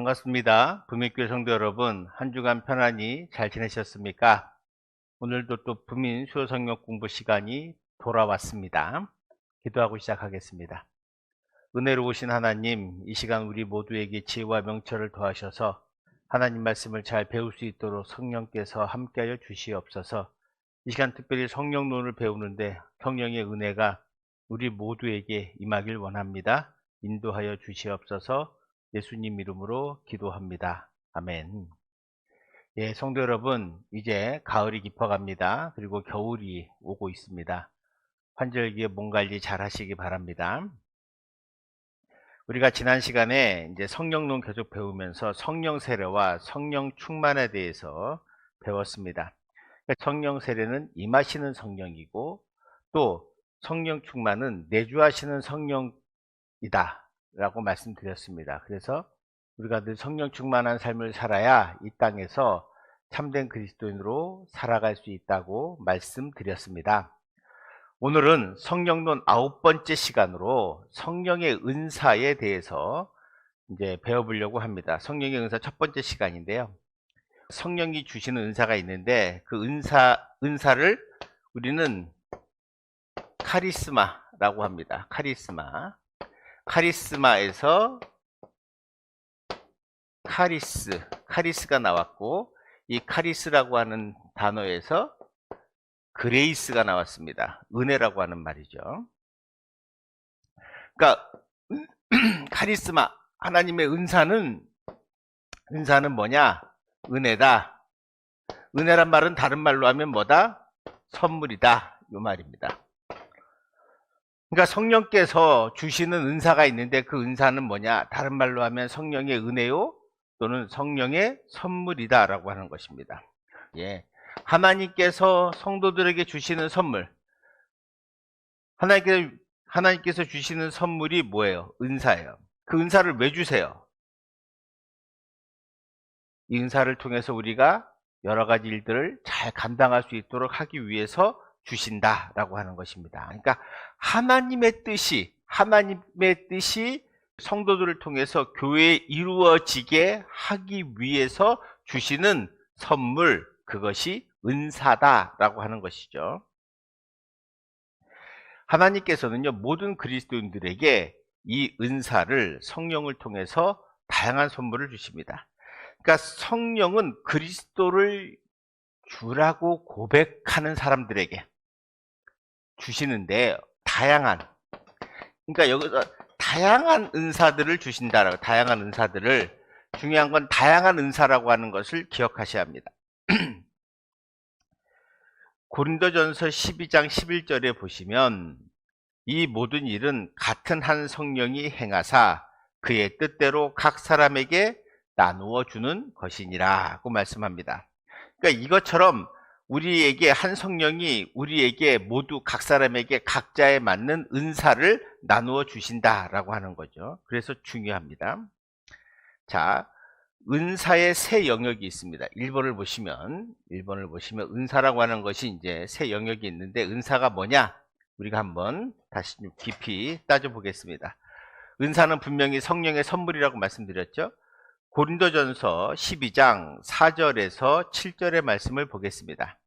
반갑습니다. 부민교회 성도 여러분, 한 주간 편안히 잘 지내셨습니까? 오늘도 또 부민 수요 성경 공부 시간이 돌아왔습니다. 기도하고 시작하겠습니다. 은혜로우신 하나님, 이 시간 우리 모두에게 지혜와 명철을 더하셔서 하나님 말씀을 잘 배울 수 있도록 성령께서 함께하여 주시옵소서. 이 시간 특별히 성령론을 배우는데 성령의 은혜가 우리 모두에게 임하길 원합니다. 인도하여 주시옵소서. 예수님 이름으로 기도합니다. 아멘. 예, 성도 여러분, 이제 가을이 깊어갑니다. 그리고 겨울이 오고 있습니다. 환절기에 몸 관리 잘 하시기 바랍니다. 우리가 지난 시간에 이제 성령론 계속 배우면서 성령 세례와 성령 충만에 대해서 배웠습니다. 성령 세례는 임하시는 성령이고 또 성령 충만은 내주하시는 성령이다 라고 말씀드렸습니다. 그래서 우리가 늘 성령 충만한 삶을 살아야 이 땅에서 참된 그리스도인으로 살아갈 수 있다고 말씀드렸습니다. 오늘은 성령론 9번째 시간으로 성령의 은사에 대해서 이제 배워보려고 합니다. 성령의 은사 첫 번째 시간인데요. 성령이 주시는 은사가 있는데 그 은사를 우리는 카리스마라고 합니다. 카리스마에서 카리스가 나왔고, 이 카리스라고 하는 단어에서 그레이스가 나왔습니다. 은혜라고 하는 말이죠. 그러니까 카리스마, 하나님의 은사는 뭐냐? 은혜다. 은혜란 말은 다른 말로 하면 뭐다? 선물이다. 이 말입니다. 그러니까 성령께서 주시는 은사가 있는데 그 은사는 뭐냐? 다른 말로 하면 성령의 은혜요 또는 성령의 선물이다 라고 하는 것입니다. 예, 하나님께서 성도들에게 주시는 선물, 하나님께서 주시는 선물이 뭐예요? 은사예요. 그 은사를 왜 주세요? 이 은사를 통해서 우리가 여러 가지 일들을 잘 감당할 수 있도록 하기 위해서 주신다라고 하는 것입니다. 그러니까 하나님의 뜻이 성도들을 통해서 교회에 이루어지게 하기 위해서 주시는 선물, 그것이 은사다라고 하는 것이죠. 하나님께서는요, 모든 그리스도인들에게 이 은사를 성령을 통해서 다양한 선물을 주십니다. 그러니까 성령은 그리스도를 주라고 고백하는 사람들에게 주시는데 그러니까 여기서 다양한 은사들을 주신다라고, 다양한 은사들을, 중요한 건 다양한 은사라고 하는 것을 기억하셔야 합니다. 고린도전서 12장 11절에 보시면 이 모든 일은 같은 한 성령이 행하사 그의 뜻대로 각 사람에게 나누어 주는 것이니라고 말씀합니다. 그러니까 이것처럼 우리에게 한 성령이 우리에게 모두 각 사람에게 각자에 맞는 은사를 나누어 주신다라고 하는 거죠. 그래서 중요합니다. 자, 은사의 세 영역이 있습니다. 1번을 보시면 은사라고 하는 것이 이제 세 영역이 있는데 은사가 뭐냐? 우리가 한번 다시 좀 깊이 따져보겠습니다. 은사는 분명히 성령의 선물이라고 말씀드렸죠. 고린도전서 12장 4절에서 7절의 말씀을 보겠습니다.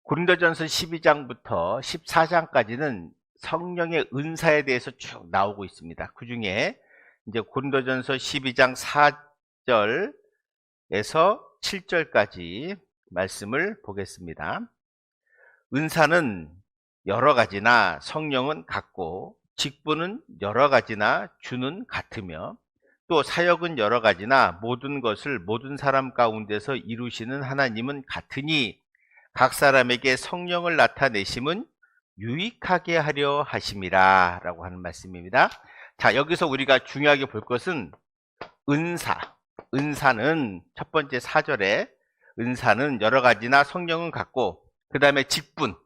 고린도전서 12장부터 14장까지는 성령의 은사에 대해서 쭉 나오고 있습니다. 그 중에 이제 고린도전서 12장 4절에서 7절까지 말씀을 보겠습니다. 은사는 여러 가지나 성령은 같고, 직분은 여러 가지나 주는 같으며, 또 사역은 여러 가지나 모든 것을 모든 사람 가운데서 이루시는 하나님은 같으니 각 사람에게 성령을 나타내심은 유익하게 하려 하심이라 라고 하는 말씀입니다. 자, 여기서 우리가 중요하게 볼 것은 은사는 첫 번째 4절에 은사는 여러 가지나 성령은 같고, 그 다음에 직분은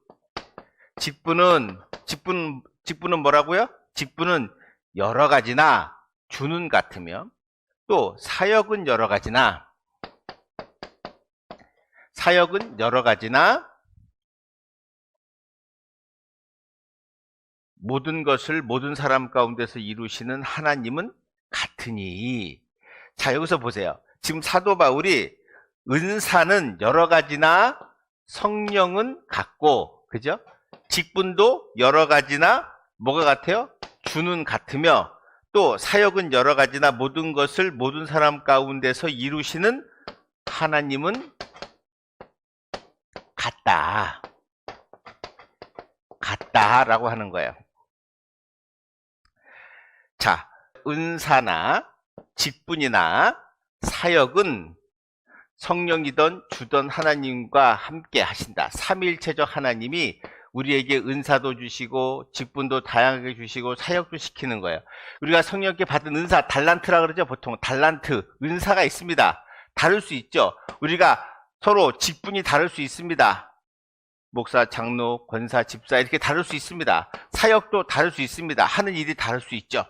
뭐라고요? 직분은 여러 가지나 주는 같으며, 또 사역은 여러 가지나 모든 것을 모든 사람 가운데서 이루시는 하나님은 같으니. 자, 여기서 보세요. 지금 사도 바울이 은사는 여러 가지나 성령은 같고, 그죠? 직분도 여러 가지나 뭐가 같아요? 주는 같으며, 또 사역은 여러 가지나 모든 것을 모든 사람 가운데서 이루시는 하나님은 같다. 같다라고 하는 거예요. 자, 은사나 직분이나 사역은 성령이든 주든 하나님과 함께 하신다. 삼위일체적 하나님이 우리에게 은사도 주시고 직분도 다양하게 주시고 사역도 시키는 거예요. 우리가 성령께 받은 은사, 달란트라 그러죠. 보통 달란트, 은사가 있습니다. 다를 수 있죠. 우리가 서로 직분이 다를 수 있습니다. 목사, 장로, 권사, 집사 이렇게 다를 수 있습니다. 사역도 다를 수 있습니다. 하는 일이 다를 수 있죠.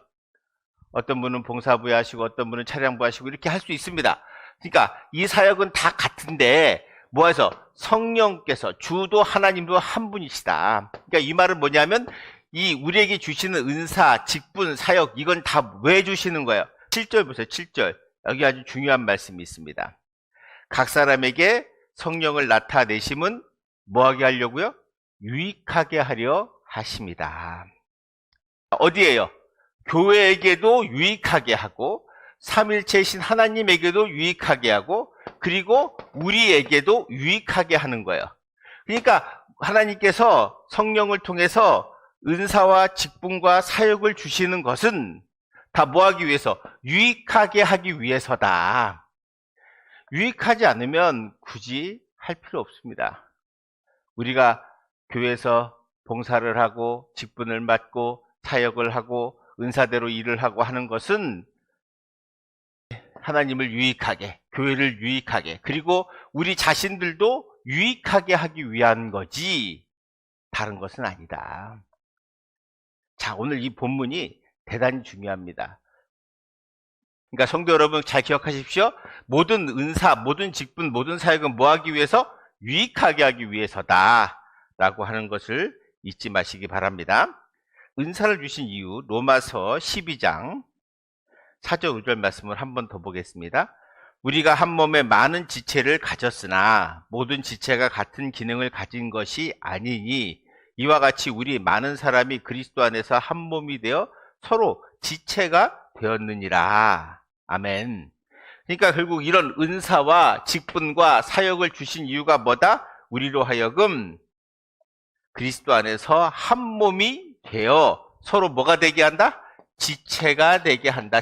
어떤 분은 봉사부에 하시고 어떤 분은 차량부 하시고 이렇게 할 수 있습니다. 그러니까 이 사역은 다 같은데 뭐해서 성령께서 주도 하나님도 한 분이시다. 그러니까 이 말은 뭐냐면 이 우리에게 주시는 은사, 직분, 사역 이건 다 왜 주시는 거예요? 7절 보세요. 7절. 여기 아주 중요한 말씀이 있습니다. 각 사람에게 성령을 나타내심은 뭐하게 하려고요? 유익하게 하려 하십니다. 어디에요? 교회에게도 유익하게 하고 삼일체이신 하나님에게도 유익하게 하고 그리고 우리에게도 유익하게 하는 거예요. 그러니까 하나님께서 성령을 통해서 은사와 직분과 사역을 주시는 것은 다 뭐하기 위해서? 유익하게 하기 위해서다. 유익하지 않으면 굳이 할 필요 없습니다. 우리가 교회에서 봉사를 하고 직분을 맡고 사역을 하고 은사대로 일을 하고 하는 것은 하나님을 유익하게, 교회를 유익하게, 그리고 우리 자신들도 유익하게 하기 위한 거지 다른 것은 아니다. 자, 오늘 이 본문이 대단히 중요합니다. 그러니까 성도 여러분 잘 기억하십시오. 모든 은사, 모든 직분, 모든 사역은 뭐 하기 위해서? 유익하게 하기 위해서다 라고 하는 것을 잊지 마시기 바랍니다. 은사를 주신 이유 로마서 12장 4절 5절 말씀을 한 번 더 보겠습니다. 우리가 한 몸에 많은 지체를 가졌으나 모든 지체가 같은 기능을 가진 것이 아니니 이와 같이 우리 많은 사람이 그리스도 안에서 한 몸이 되어 서로 지체가 되었느니라. 아멘. 그러니까 결국 이런 은사와 직분과 사역을 주신 이유가 뭐다? 우리로 하여금 그리스도 안에서 한 몸이 되어 서로 뭐가 되게 한다? 지체가 되게 한다.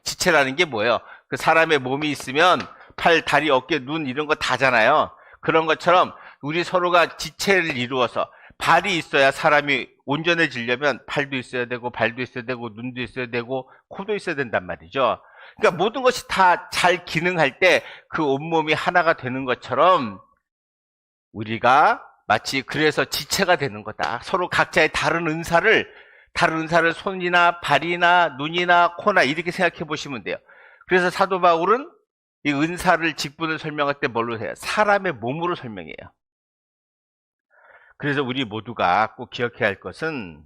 지체라는 게 뭐예요? 그 사람의 몸이 있으면 팔, 다리, 어깨, 눈 이런 거 다잖아요. 그런 것처럼 우리 서로가 지체를 이루어서 발이 있어야 사람이 온전해지려면 팔도 있어야 되고 발도 있어야 되고 눈도 있어야 되고 코도 있어야 된단 말이죠. 그러니까 모든 것이 다 잘 기능할 때 그 온몸이 하나가 되는 것처럼 우리가 마치 그래서 지체가 되는 거다. 서로 각자의 다른 은사를 손이나 발이나 눈이나 코나 이렇게 생각해 보시면 돼요. 그래서 사도 바울은 이 은사를 직분을 설명할 때 뭘로 해요? 사람의 몸으로 설명해요. 그래서 우리 모두가 꼭 기억해야 할 것은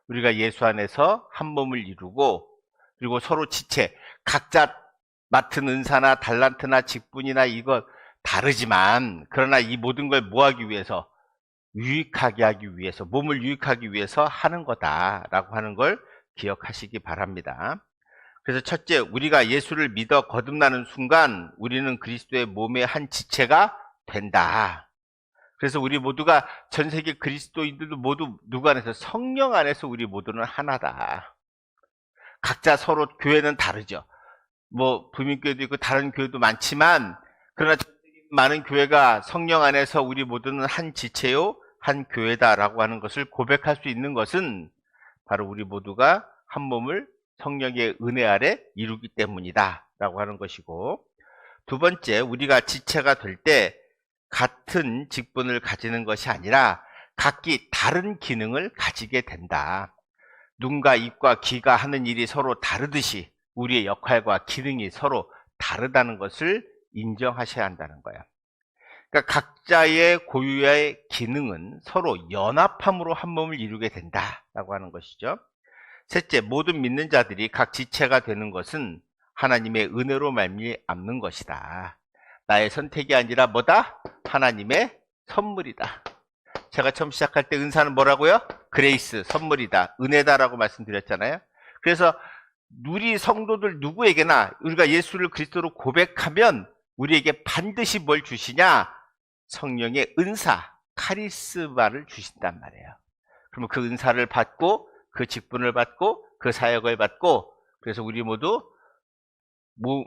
우리가 예수 안에서 한 몸을 이루고 그리고 서로 지체, 각자 맡은 은사나 달란트나 직분이나 이거 다르지만 그러나 이 모든 걸 뭐 하기 위해서? 유익하게 하기 위해서, 몸을 유익하기 위해서 하는 거다라고 하는 걸 기억하시기 바랍니다. 그래서 첫째, 우리가 예수를 믿어 거듭나는 순간 우리는 그리스도의 몸의 한 지체가 된다. 그래서 우리 모두가 전 세계 그리스도인들도 모두 누구 안에서? 성령 안에서 우리 모두는 하나다. 각자 서로 교회는 다르죠. 뭐 부민교회도 있고 다른 교회도 많지만 그러나 많은 교회가 성령 안에서 우리 모두는 한 지체요 한 교회다라고 하는 것을 고백할 수 있는 것은 바로 우리 모두가 한 몸을 성령의 은혜 아래 이루기 때문이다 라고 하는 것이고, 두 번째, 우리가 지체가 될 때 같은 직분을 가지는 것이 아니라 각기 다른 기능을 가지게 된다. 눈과 입과 귀가 하는 일이 서로 다르듯이 우리의 역할과 기능이 서로 다르다는 것을 인정하셔야 한다는 거예요. 그러니까 각자의 고유의 기능은 서로 연합함으로 한 몸을 이루게 된다라고 하는 것이죠. 셋째, 모든 믿는 자들이 각 지체가 되는 것은 하나님의 은혜로 말미암는 것이다. 나의 선택이 아니라 뭐다? 하나님의 선물이다. 제가 처음 시작할 때 은사는 뭐라고요? 그레이스, 선물이다, 은혜다라고 말씀드렸잖아요. 그래서 우리 성도들 누구에게나 우리가 예수를 그리스도로 고백하면 우리에게 반드시 뭘 주시냐? 성령의 은사, 카리스마를 주신단 말이에요. 그러면 그 은사를 받고 그 직분을 받고 그 사역을 받고, 그래서 우리 모두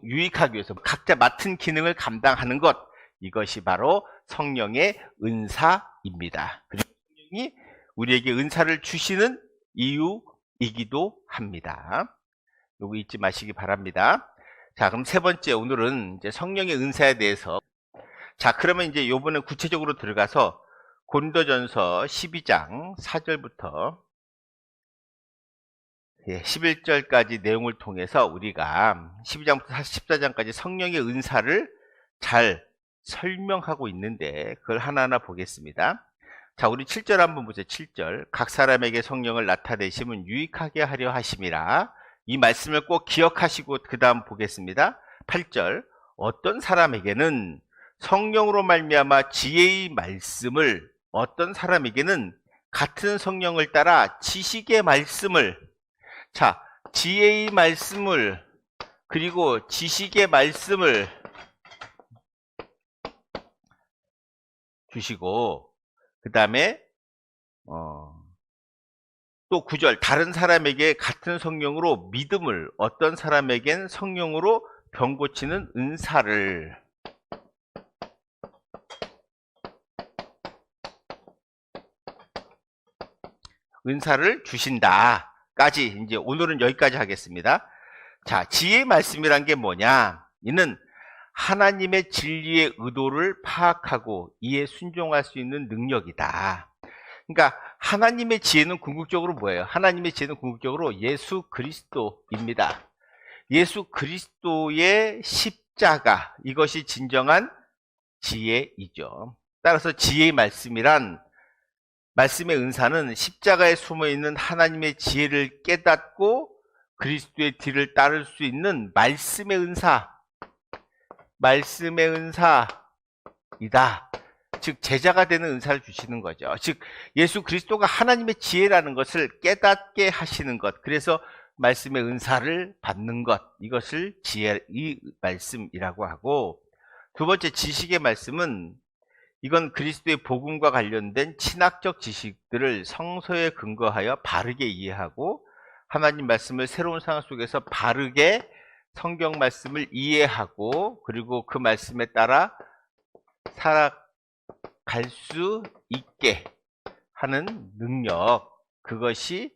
유익하기 위해서 각자 맡은 기능을 감당하는 것, 이것이 바로 성령의 은사입니다. 그리고 성령이 우리에게 은사를 주시는 이유이기도 합니다. 요거 잊지 마시기 바랍니다. 자, 그럼 세 번째, 오늘은 이제 성령의 은사에 대해서, 자, 그러면 이제 요번에 구체적으로 들어가서 고린도전서 12장 4절부터 11절까지 내용을 통해서 우리가 12장부터 14장까지 성령의 은사를 잘 설명하고 있는데, 그걸 하나하나 보겠습니다. 자, 우리 7절 한번 보세요. 7절. 각 사람에게 성령을 나타내심은 유익하게 하려 하심이라. 이 말씀을 꼭 기억하시고 그 다음 보겠습니다. 8절. 어떤 사람에게는 성령으로 말미암아 지혜의 말씀을, 어떤 사람에게는 같은 성령을 따라 지식의 말씀을. 자, 지혜의 말씀을 그리고 지식의 말씀을 주시고, 그 다음에 또 9절. 다른 사람에게 같은 성령으로 믿음을, 어떤 사람에겐 성령으로 병 고치는 은사를. 은사를 주신다까지, 이제 오늘은 여기까지 하겠습니다. 자, 지혜의 말씀이란 게 뭐냐? 이는 하나님의 진리의 의도를 파악하고 이에 순종할 수 있는 능력이다. 그러니까 하나님의 지혜는 궁극적으로 뭐예요? 하나님의 지혜는 궁극적으로 예수 그리스도입니다. 예수 그리스도의 십자가, 이것이 진정한 지혜이죠. 따라서 지혜의 말씀이란, 말씀의 은사는 십자가에 숨어있는 하나님의 지혜를 깨닫고 그리스도의 뒤를 따를 수 있는 말씀의 은사, 말씀의 은사이다. 즉 제자가 되는 은사를 주시는 거죠. 즉 예수 그리스도가 하나님의 지혜라는 것을 깨닫게 하시는 것, 그래서 말씀의 은사를 받는 것, 이것을 지혜의 말씀이라고 하고, 두 번째 지식의 말씀은, 이건 그리스도의 복음과 관련된 신학적 지식들을 성서에 근거하여 바르게 이해하고 하나님 말씀을 새로운 상황 속에서 바르게 성경 말씀을 이해하고, 그리고 그 말씀에 따라 살아갈 수 있게 하는 능력, 그것이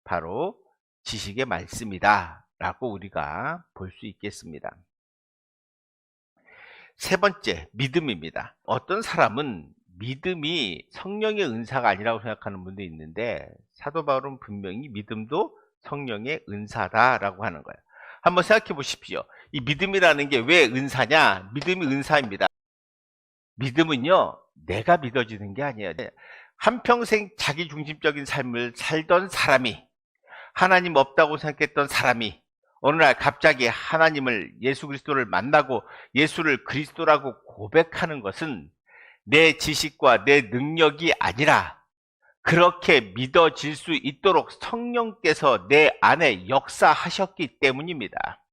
바로 지식의 말씀이다 라고 우리가 볼 수 있겠습니다. 세 번째, 믿음입니다. 어떤 사람은 믿음이 성령의 은사가 아니라고 생각하는 분도 있는데, 사도 바울은 분명히 믿음도 성령의 은사다라고 하는 거예요. 한번 생각해 보십시오. 이 믿음이라는 게 왜 은사냐? 믿음이 은사입니다. 믿음은요, 내가 믿어지는 게 아니에요. 한평생 자기중심적인 삶을 살던 사람이, 하나님 없다고 생각했던 사람이 어느 날 갑자기 하나님을, 예수 그리스도를 만나고 예수를 그리스도라고 고백하는 것은 내 지식과 내 능력이 아니라 그렇게 믿어질 수 있도록 성령께서 내 안에 역사하셨기 때문입니다.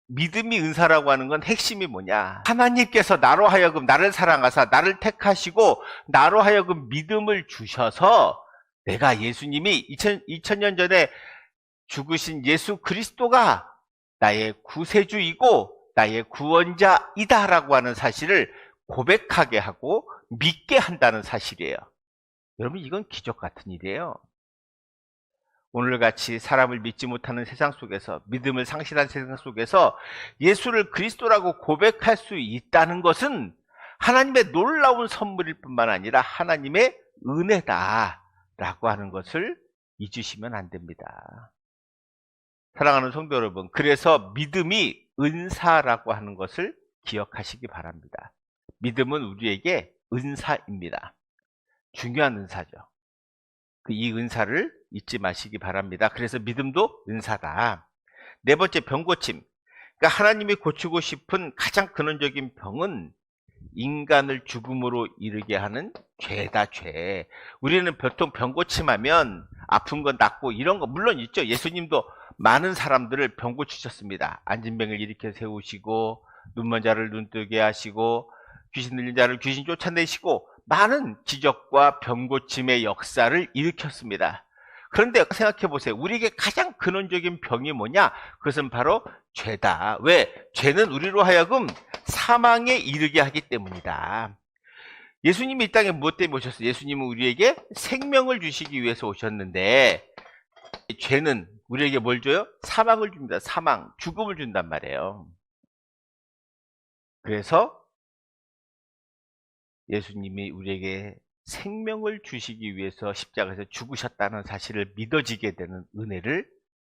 믿음이 은사라고 하는 건 핵심이 뭐냐? 하나님께서 나로 하여금 나를 사랑하사 나를 택하시고 나로 하여금 믿음을 주셔서 내가 예수님이 2000년 전에 죽으신 예수 그리스도가 나의 구세주이고 나의 구원자이다 라고 하는 사실을 고백하게 하고 믿게 한다는 사실이에요. 여러분, 이건 기적 같은 일이에요. 오늘같이 사람을 믿지 못하는 세상 속에서, 믿음을 상실한 세상 속에서 예수를 그리스도라고 고백할 수 있다는 것은 하나님의 놀라운 선물일 뿐만 아니라 하나님의 은혜다 라고 하는 것을 잊으시면 안 됩니다. 사랑하는 성도 여러분, 그래서 믿음이 은사라고 하는 것을 기억하시기 바랍니다. 믿음은 우리에게 은사입니다. 중요한 은사죠. 이 은사를 잊지 마시기 바랍니다. 그래서 믿음도 은사다. 네 번째, 병고침. 그러니까 하나님이 고치고 싶은 가장 근원적인 병은 인간을 죽음으로 이르게 하는 죄다, 죄. 우리는 보통 병 고침하면 아픈 건 낫고 이런 거 물론 있죠. 예수님도 많은 사람들을 병 고치셨습니다. 앉은 병을 일으켜 세우시고, 눈먼 자를 눈뜨게 하시고, 귀신 들린 자를 귀신 쫓아내시고, 많은 기적과 병 고침의 역사를 일으켰습니다. 그런데 생각해 보세요. 우리에게 가장 근원적인 병이 뭐냐? 그것은 바로 죄다. 왜? 죄는 우리로 하여금 사망에 이르게 하기 때문이다. 예수님이 이 땅에 무엇 때문에 오셨어요? 예수님은 우리에게 생명을 주시기 위해서 오셨는데, 죄는 우리에게 뭘 줘요? 사망을 줍니다. 사망, 죽음을 준단 말이에요. 그래서 예수님이 우리에게 생명을 주시기 위해서 십자가에서 죽으셨다는 사실을 믿어지게 되는 은혜를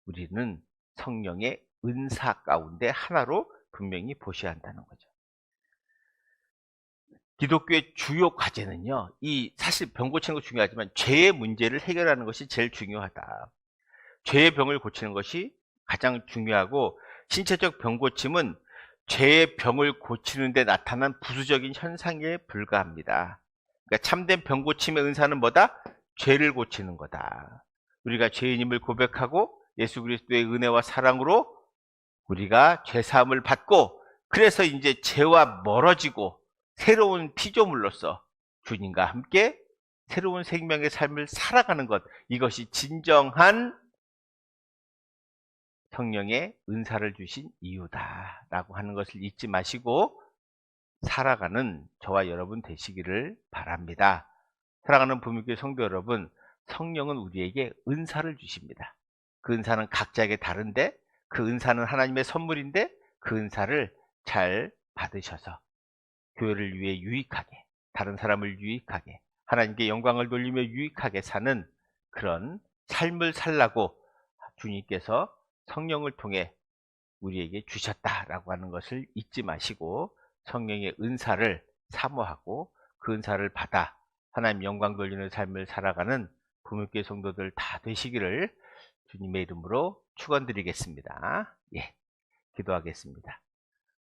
우리는 성령의 은사 가운데 하나로 분명히 보셔야 한다는 거죠. 기독교의 주요 과제는요, 사실 병 고치는 거 중요하지만 죄의 문제를 해결하는 것이 제일 중요하다. 죄의 병을 고치는 것이 가장 중요하고, 신체적 병 고침은 죄의 병을 고치는 데 나타난 부수적인 현상에 불과합니다. 그러니까 참된 병 고침의 은사는 뭐다? 죄를 고치는 거다. 우리가 죄인임을 고백하고 예수 그리스도의 은혜와 사랑으로 우리가 죄사함을 받고, 그래서 이제 죄와 멀어지고 새로운 피조물로서 주님과 함께 새로운 생명의 삶을 살아가는 것, 이것이 진정한 성령의 은사를 주신 이유다라고 하는 것을 잊지 마시고 살아가는 저와 여러분 되시기를 바랍니다. 사랑하는 부목교회 성도 여러분, 성령은 우리에게 은사를 주십니다. 그 은사는 각자에게 다른데, 그 은사는 하나님의 선물인데, 그 은사를 잘 받으셔서 교회를 위해 유익하게, 다른 사람을 유익하게, 하나님께 영광을 돌리며 유익하게 사는 그런 삶을 살라고 주님께서 성령을 통해 우리에게 주셨다라고 하는 것을 잊지 마시고 성령의 은사를 사모하고 그 은사를 받아 하나님 영광 돌리는 삶을 살아가는 부목교회 성도들 다 되시기를 주님의 이름으로 축원드리겠습니다. 예, 기도하겠습니다.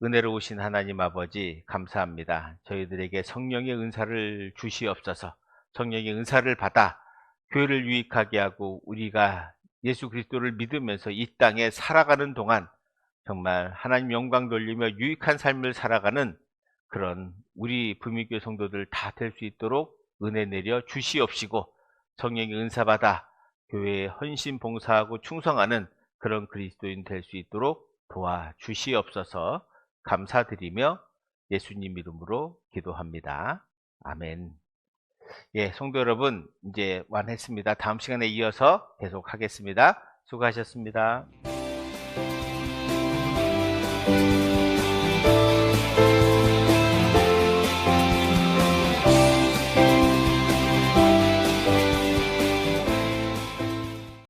은혜로우신 하나님 아버지 감사합니다. 저희들에게 성령의 은사를 주시옵소서. 성령의 은사를 받아 교회를 유익하게 하고 우리가 예수 그리스도를 믿으면서 이 땅에 살아가는 동안 정말 하나님 영광 돌리며 유익한 삶을 살아가는 그런 우리 부목교회 성도들 다 될 수 있도록 은혜 내려 주시옵시고, 성령의 은사 받아 교회에 헌신 봉사하고 충성하는 그런 그리스도인 될 수 있도록 도와주시옵소서. 감사드리며 예수님 이름으로 기도합니다. 아멘. 예, 성도 여러분, 이제 완했습니다. 다음 시간에 이어서 계속하겠습니다. 수고하셨습니다.